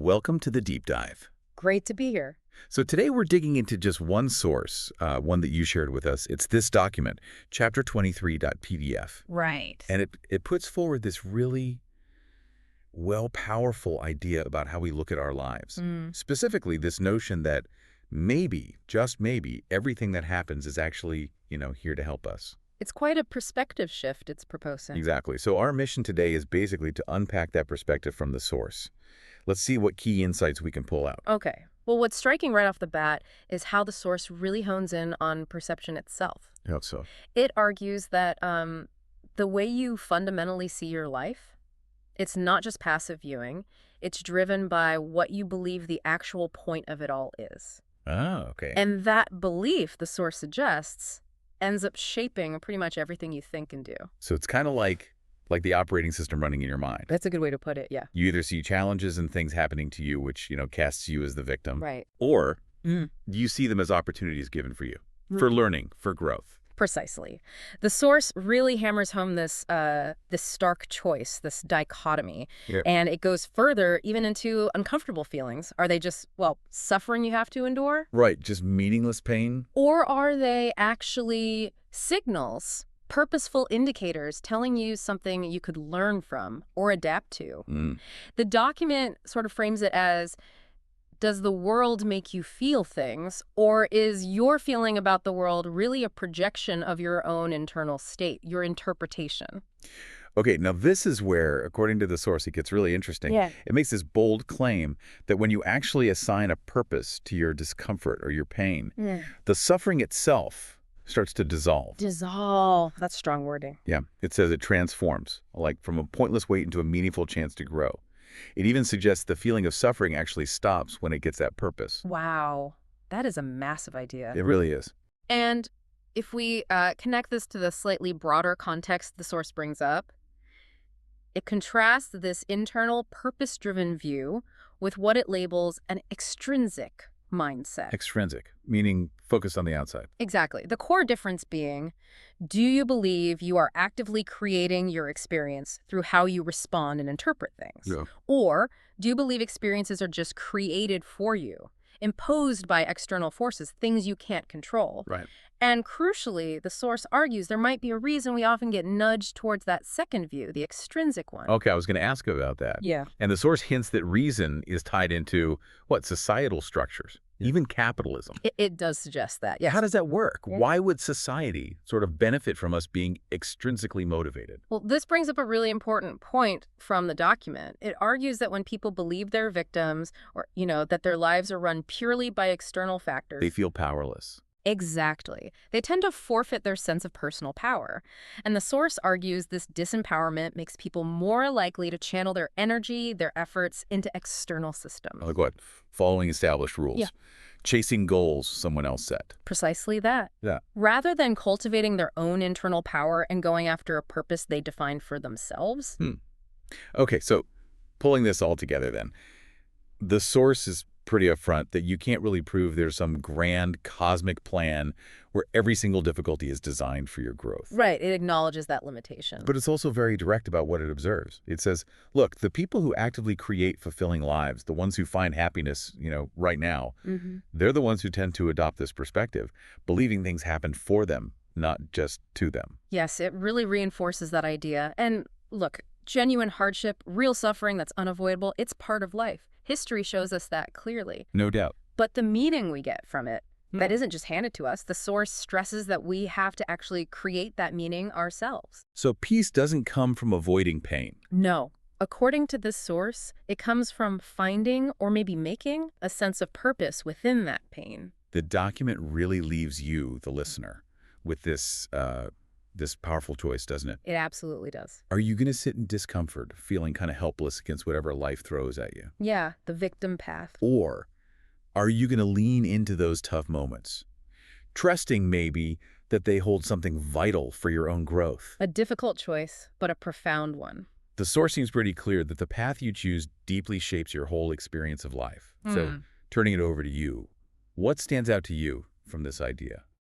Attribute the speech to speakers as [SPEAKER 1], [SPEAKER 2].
[SPEAKER 1] Welcome to the deep dive.
[SPEAKER 2] Great to be here.
[SPEAKER 1] So today we're digging into just one source, one that you shared with us. It's this document, chapter23.pdf.
[SPEAKER 2] Right.
[SPEAKER 1] And it puts forward this really powerful idea about how we look at our lives. Specifically, this notion that maybe, just maybe, everything that happens is actually, here to help us.
[SPEAKER 2] It's quite a perspective shift it's proposing.
[SPEAKER 1] Exactly. So our mission today is basically to unpack that perspective from the source. Let's see what key insights we can pull out.
[SPEAKER 2] Okay. Well, what's striking right off the bat is how the source really hones in on perception itself.
[SPEAKER 1] How so?
[SPEAKER 2] It argues that the way you fundamentally see your life, it's not just passive viewing. It's driven by what you believe the actual point of it all is.
[SPEAKER 1] Oh, okay.
[SPEAKER 2] And that belief, the source suggests, ends up shaping pretty much everything you think and do.
[SPEAKER 1] So it's kind of like the operating system running in your mind.
[SPEAKER 2] That's a good way to put it, yeah.
[SPEAKER 1] You either see challenges and things happening to you, which, casts you as the victim.
[SPEAKER 2] Right.
[SPEAKER 1] Or you see them as opportunities given for you, for learning, for growth.
[SPEAKER 2] Precisely. The source really hammers home this stark choice, this dichotomy.
[SPEAKER 1] Yeah.
[SPEAKER 2] And it goes further even into uncomfortable feelings. Are they just, suffering you have to endure?
[SPEAKER 1] Right, just meaningless pain?
[SPEAKER 2] Or are they actually signals, purposeful indicators telling you something you could learn from or adapt to? The document sort of frames it as, does the world make you feel things, or is your feeling about the world really a projection of your own internal state, your interpretation?
[SPEAKER 1] Okay, now this is where, according to the source, it gets really interesting.
[SPEAKER 2] Yeah.
[SPEAKER 1] It makes this bold claim that when you actually assign a purpose to your discomfort or your pain, the suffering itself starts to dissolve.
[SPEAKER 2] Dissolve. That's strong wording.
[SPEAKER 1] Yeah, it says it transforms, like from a pointless weight into a meaningful chance to grow. It even suggests the feeling of suffering actually stops when it gets that purpose.
[SPEAKER 2] Wow. That is a massive idea.
[SPEAKER 1] It really is.
[SPEAKER 2] And if we connect this to the slightly broader context the source brings up, it contrasts this internal purpose-driven view with what it labels an extrinsic mindset.
[SPEAKER 1] Extrinsic, meaning focused on the outside.
[SPEAKER 2] Exactly. The core difference being, do you believe you are actively creating your experience through how you respond and interpret things?
[SPEAKER 1] Yeah.
[SPEAKER 2] Or do you believe experiences are just created for you, imposed by external forces, things you can't control?
[SPEAKER 1] Right.
[SPEAKER 2] And crucially, the source argues there might be a reason we often get nudged towards that second view, the extrinsic one.
[SPEAKER 1] Okay, I was going to ask about that.
[SPEAKER 2] Yeah.
[SPEAKER 1] And the source hints that reason is tied into, societal structures, even capitalism.
[SPEAKER 2] It does suggest that, yes.
[SPEAKER 1] How does that work?
[SPEAKER 2] Yeah.
[SPEAKER 1] Why would society sort of benefit from us being extrinsically motivated?
[SPEAKER 2] Well, this brings up a really important point from the document. It argues that when people believe they're victims or, that their lives are run purely by external factors.
[SPEAKER 1] They feel powerless.
[SPEAKER 2] Exactly. They tend to forfeit their sense of personal power. And the source argues this disempowerment makes people more likely to channel their energy, their efforts into external systems.
[SPEAKER 1] Like what? Following established rules.
[SPEAKER 2] Yeah.
[SPEAKER 1] Chasing goals someone else set.
[SPEAKER 2] Precisely that.
[SPEAKER 1] Yeah.
[SPEAKER 2] Rather than cultivating their own internal power and going after a purpose they define for themselves.
[SPEAKER 1] Okay, so pulling this all together then, the source is pretty upfront that you can't really prove there's some grand cosmic plan where every single difficulty is designed for your growth.
[SPEAKER 2] Right. It acknowledges that limitation.
[SPEAKER 1] But it's also very direct about what it observes. It says, look, the people who actively create fulfilling lives, the ones who find happiness, right now, they're the ones who tend to adopt this perspective, believing things happen for them, not just to them.
[SPEAKER 2] Yes, it really reinforces that idea. And look, genuine hardship, real suffering that's unavoidable, it's part of life. History shows us that clearly.
[SPEAKER 1] No doubt.
[SPEAKER 2] But the meaning we get from it, that isn't just handed to us. The source stresses that we have to actually create that meaning ourselves.
[SPEAKER 1] So peace doesn't come from avoiding pain.
[SPEAKER 2] No. According to this source, it comes from finding or maybe making a sense of purpose within that pain.
[SPEAKER 1] The document really leaves you, the listener, with this powerful choice, doesn't it?
[SPEAKER 2] It absolutely does.
[SPEAKER 1] Are you going to sit in discomfort, feeling kind of helpless against whatever life throws at you?
[SPEAKER 2] Yeah, the victim path.
[SPEAKER 1] Or are you going to lean into those tough moments, trusting maybe that they hold something vital for your own growth?
[SPEAKER 2] A difficult choice, but a profound one.
[SPEAKER 1] The source seems pretty clear that the path you choose deeply shapes your whole experience of life. So turning it over to you, what stands out to you from this idea?